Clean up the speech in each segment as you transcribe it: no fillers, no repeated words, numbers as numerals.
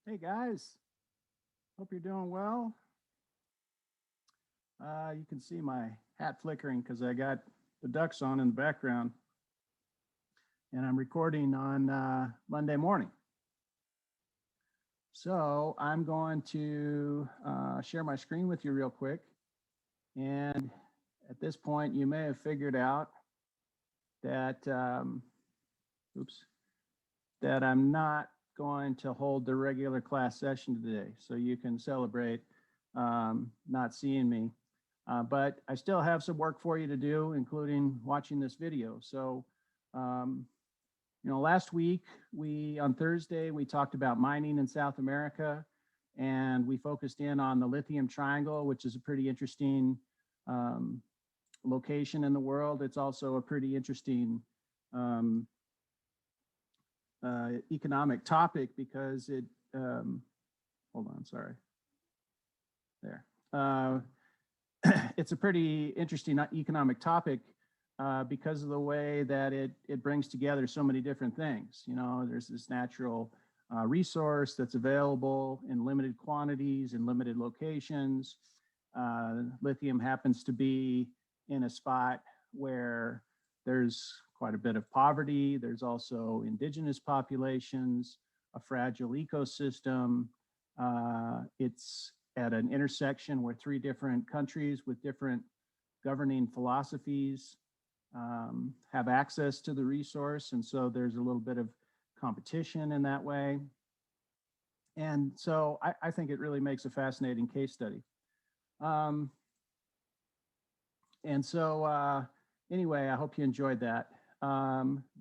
Hey guys, hope you're doing well. You can see my hat flickering because I got the ducks on in the background, and I'm recording on Monday morning. So I'm going to share my screen with you real quick. And at this point, you may have figured out that, oops, that I'm not going to hold the regular class session today. So you can celebrate not seeing me. But I still have some work for you to do, including watching this video. So, last week, on Thursday, we talked about mining in South America, and we focused in on the lithium triangle, which is a pretty interesting location in the world. It's also a pretty interesting economic topic because hold on, sorry. There. It's a pretty interesting economic topic because of the way that it brings together so many different things. There's this natural resource that's available in limited quantities in limited locations. Lithium happens to be in a spot where there's quite a bit of poverty. There's also indigenous populations, a fragile ecosystem. It's at an intersection where three different countries with different governing philosophies have access to the resource. And so there's a little bit of competition in that way. And so I think it really makes a fascinating case study. Anyway, I hope you enjoyed that.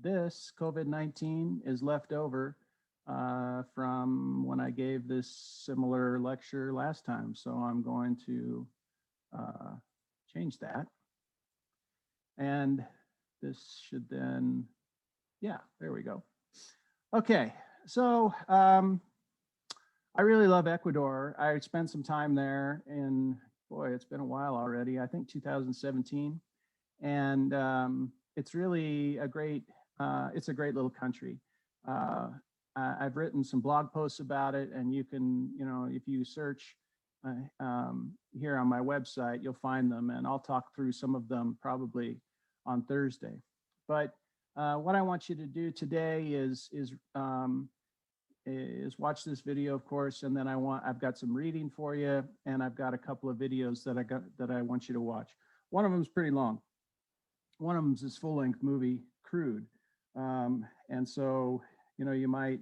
This COVID-19 is left over from when I gave this similar lecture last time. So I'm going to change that. And this should then, yeah, there we go. Okay, so I really love Ecuador. I spent some time there in, boy, it's been a while already, I think 2017. And it's really a great little country. I've written some blog posts about it, and you can, if you search here on my website, you'll find them, and I'll talk through some of them probably on Thursday. But what I want you to do today is watch this video, of course, and then I've got some reading for you, and I've got a couple of videos that I want you to watch. One of them is pretty long. One of them is this full-length movie, Crude, and so you might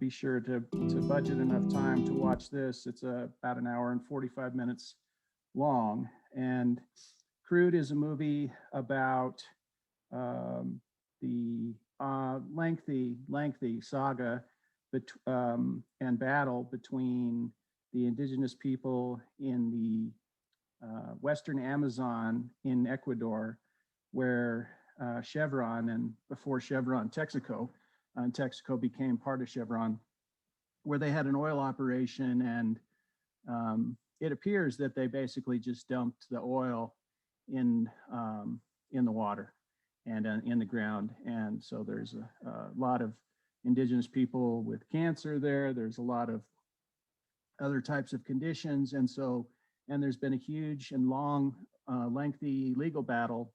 be sure to budget enough time to watch this. It's about an hour and 45 minutes long, and Crude is a movie about the lengthy saga and battle between the indigenous people in the Western Amazon in Ecuador, where Chevron, and before Chevron, Texaco, and Texaco became part of Chevron, where they had an oil operation, and it appears that they basically just dumped the oil in the water and in the ground. And so there's a lot of indigenous people with cancer there. There's a lot of other types of conditions. And there's been a huge and long, lengthy legal battle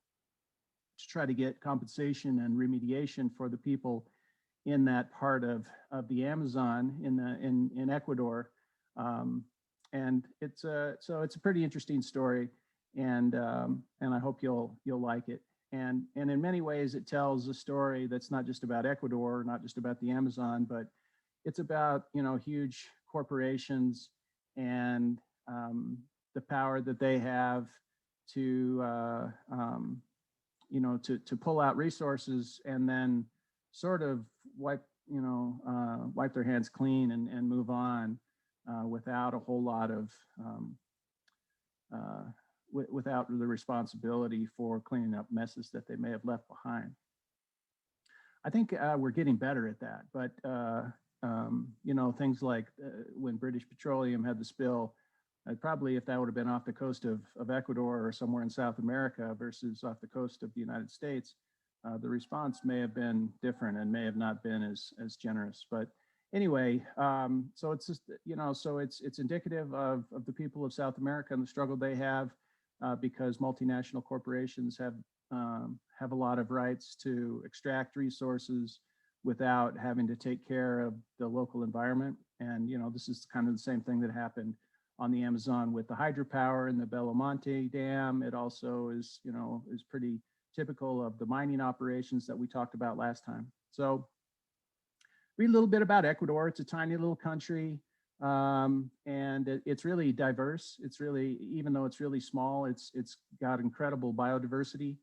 to try to get compensation and remediation for the people in that part of the Amazon in Ecuador. And it's a pretty interesting story, and I hope you'll like it. And in many ways, it tells a story that's not just about Ecuador, not just about the Amazon, but it's about huge corporations and the power that they have to to pull out resources and then sort of wipe their hands clean and move on without a whole lot of without the responsibility for cleaning up messes that they may have left behind. I think we're getting better at that, but things like when British Petroleum had the spill, probably if that would have been off the coast of Ecuador or somewhere in South America versus off the coast of the United States, the response may have been different and may have not been as generous. But anyway, so it's just, so it's indicative of the people of South America and the struggle they have, because multinational corporations have a lot of rights to extract resources without having to take care of the local environment. And this is kind of the same thing that happened on the Amazon with the hydropower and the Belo Monte Dam. It also is pretty typical of the mining operations that we talked about last time. So read a little bit about Ecuador. It's a tiny little country, and it's really diverse. It's really, even though it's really small, it's got incredible biodiversity.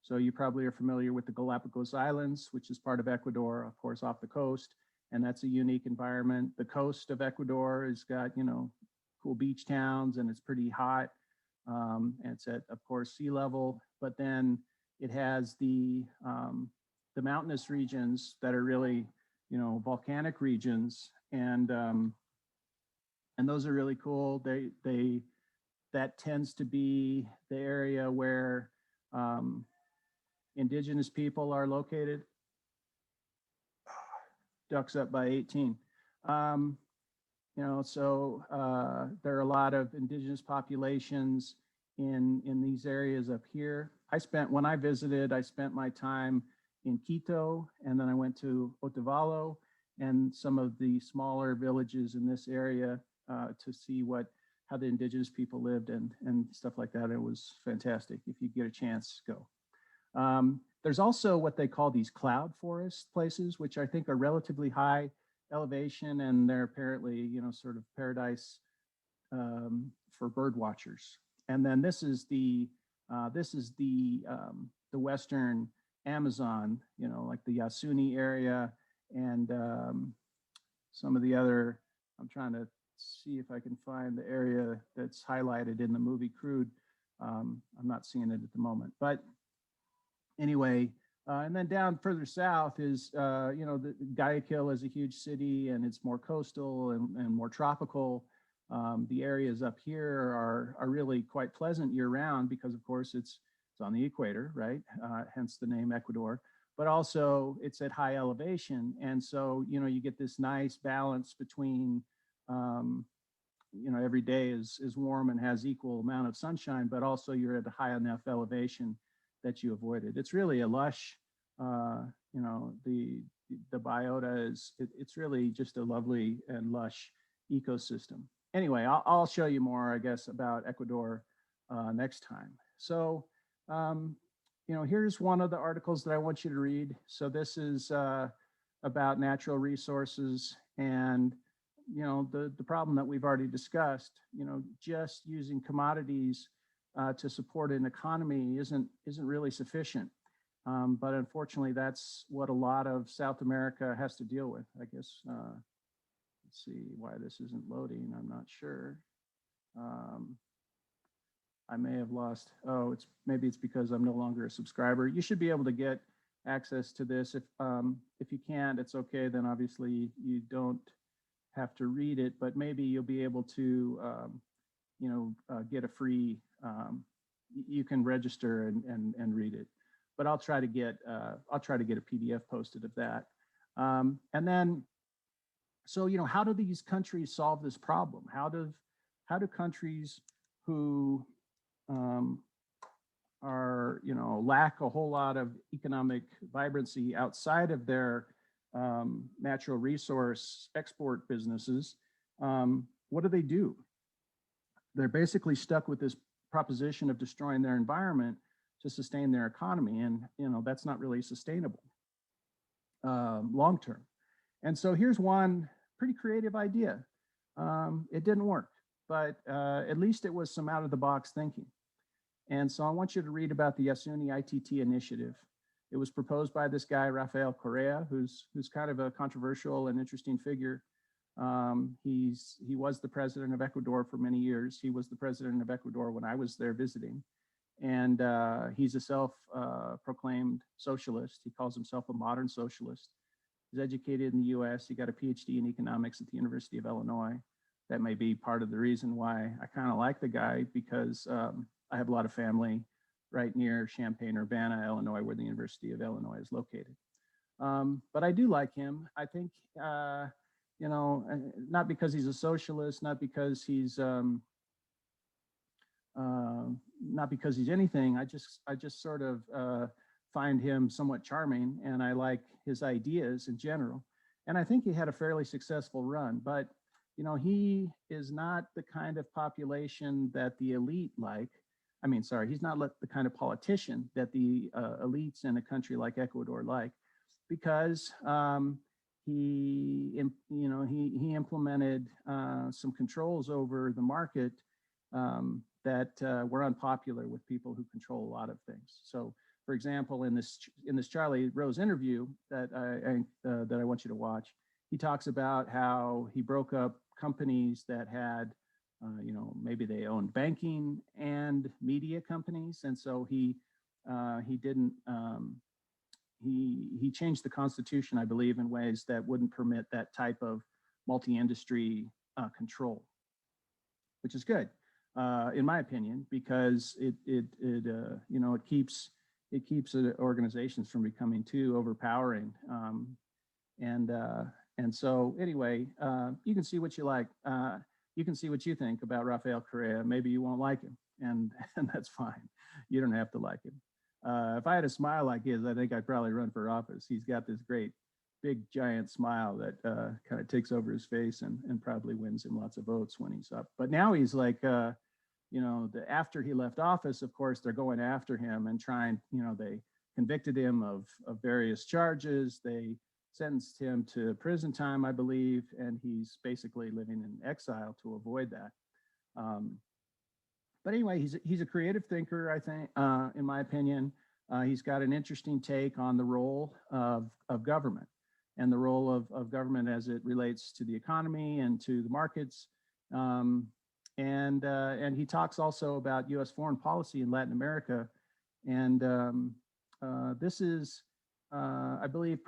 So you probably are familiar with the Galapagos Islands, which is part of Ecuador, of course, off the coast, and that's a unique environment. The coast of Ecuador has got cool beach towns, and it's pretty hot. And it's at, of course, sea level, but then it has the mountainous regions that are really volcanic regions, and those are really cool. That tends to be the area where indigenous people are located. Ducks up by 18. So there are a lot of indigenous populations in these areas up here. When I visited, I spent my time in Quito, and then I went to Otavalo and some of the smaller villages in this area to see how the indigenous people lived and stuff like that. It was fantastic. If you get a chance, go. There's also what they call these cloud forest places, which I think are relatively high elevation, and they're apparently sort of paradise for bird watchers. And then this is the western Amazon, like the Yasuni area, and some of the other. I'm trying to see if I can find the area that's highlighted in the movie Crude. I'm not seeing it at the moment, but anyway, and then down further south is, the Guayaquil is a huge city, and it's more coastal and more tropical. The areas up here are really quite pleasant year round because, of course, it's on the equator, right? Hence the name Ecuador. But also it's at high elevation, and so you get this nice balance between, every day is warm and has equal amount of sunshine, but also you're at a high enough elevation that you avoid it. It's really a lush, the biota it's really just a lovely and lush ecosystem. Anyway, I'll show you more, I guess, about Ecuador next time. So, here's one of the articles that I want you to read. So this is about natural resources and, the problem that we've already discussed. Just using commodities to support an economy isn't really sufficient. But unfortunately, that's what a lot of South America has to deal with. I guess, let's see why this isn't loading. I'm not sure. I may have lost, maybe it's because I'm no longer a subscriber. You should be able to get access to this. If you can't, it's okay. Then obviously you don't have to read it, but maybe you'll be able to, get a free, you can register and read it. But I'll try to get a PDF posted of that. And then, so how do these countries solve this problem? How do countries who are lack a whole lot of economic vibrancy outside of their natural resource export businesses, what do? They're basically stuck with this proposition of destroying their environment to sustain their economy, and that's not really sustainable long term. And so here's one pretty creative idea. It didn't work, but at least it was some out of the box thinking. And so I want you to read about the Yasuni ITT initiative. It was proposed by this guy, Rafael Correa, who's kind of a controversial and interesting figure. He was the president of Ecuador for many years. He was the president of Ecuador when I was there visiting. And he's a self-proclaimed socialist. He calls himself a modern socialist. He's educated in the US. He got a PhD in economics at the University of Illinois. That may be part of the reason why I kind of like the guy, because I have a lot of family right near Champaign-Urbana, Illinois, where the University of Illinois is located. But I do like him. I think, you know, not because he's a socialist, not because he's not because he's anything. I just sort of find him somewhat charming, and I like his ideas in general. And I think he had a fairly successful run, but you know, he is not the kind of population that the elite like. I mean, sorry, he's not the kind of politician that the elites in a country like Ecuador like, because he implemented some controls over the market that were unpopular with people who control a lot of things. So, for example, in this Charlie Rose interview that I want you to watch, he talks about how he broke up companies that had, maybe they owned banking and media companies, and so he didn't. He changed the Constitution, I believe, in ways that wouldn't permit that type of multi-industry control, which is good, in my opinion, because it keeps organizations from becoming too overpowering. And so anyway, you can see what you like. You can see what you think about Rafael Correa. Maybe you won't like him, and that's fine. You don't have to like him. If I had a smile like his, I think I'd probably run for office. He's got this great, big, giant smile that kind of takes over his face and probably wins him lots of votes when he's up. But now he's like, after he left office, of course, they're going after him and trying, they convicted him of various charges. They sentenced him to prison time, I believe, and he's basically living in exile to avoid that. But anyway, he's a creative thinker, I think, in my opinion. He's got an interesting take on the role of government and the role of government as it relates to the economy and to the markets. And he talks also about U.S. foreign policy in Latin America. And this is, I believe,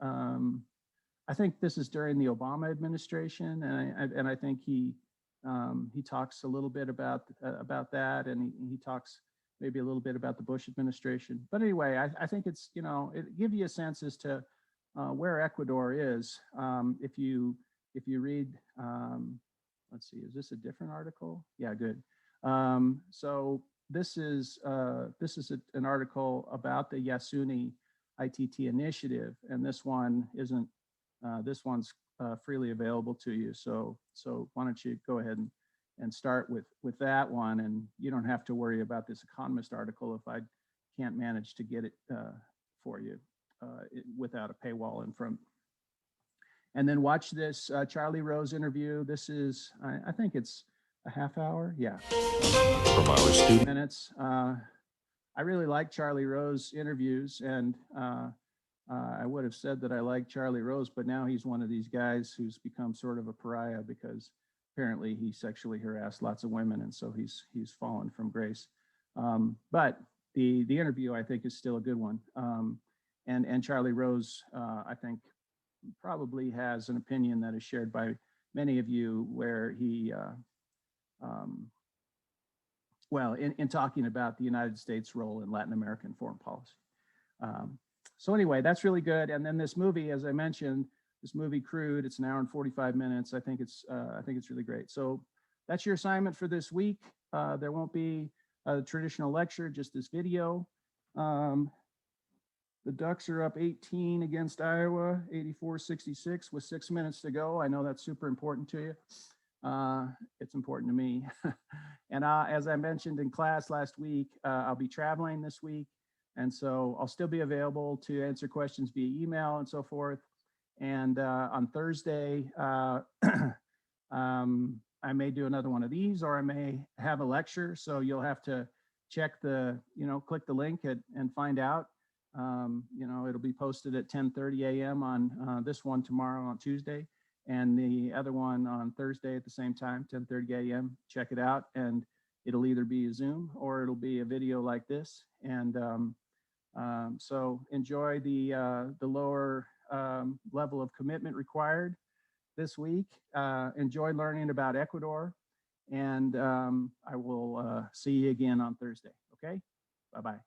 I think this is during the Obama administration, and I think he talks a little bit about that, and he talks maybe a little bit about the Bush administration. But anyway, I think it's, it gives you a sense as to where Ecuador is. If you read, let's see, is this a different article? Yeah, good. So this is an article about the Yasuni ITT initiative, and this one isn't. This one's freely available to you. So why don't you go ahead and start with that one, and you don't have to worry about this Economist article if I can't manage to get it for you without a paywall in front. And then watch this Charlie Rose interview. This is, I think it's a half hour. Yeah. From our student minutes. I really like Charlie Rose interviews, and I would have said that I like Charlie Rose, but now he's one of these guys who's become sort of a pariah because apparently he sexually harassed lots of women, and so he's fallen from grace. But the interview, I think, is still a good one. And Charlie Rose, I think, probably has an opinion that is shared by many of you, where he, well, in talking about the United States' role in Latin American foreign policy. So anyway, that's really good. And then this movie, as I mentioned, this movie Crude, it's an hour and 45 minutes. I think it's really great. So that's your assignment for this week. There won't be a traditional lecture, just this video. The Ducks are up 18 against Iowa, 84-66 with 6 minutes to go. I know that's super important to you. It's important to me. And as I mentioned in class last week, I'll be traveling this week. And so I'll still be available to answer questions via email and so forth. And on Thursday, I may do another one of these, or I may have a lecture. So you'll have to check click the link and find out. It'll be posted at 10:30 a.m. on this one tomorrow on Tuesday, and the other one on Thursday at the same time, 10:30 a.m. Check it out, and it'll either be a Zoom or it'll be a video like this. And so enjoy the lower level of commitment required this week. Enjoy learning about Ecuador, and I will see you again on Thursday. Okay, bye-bye.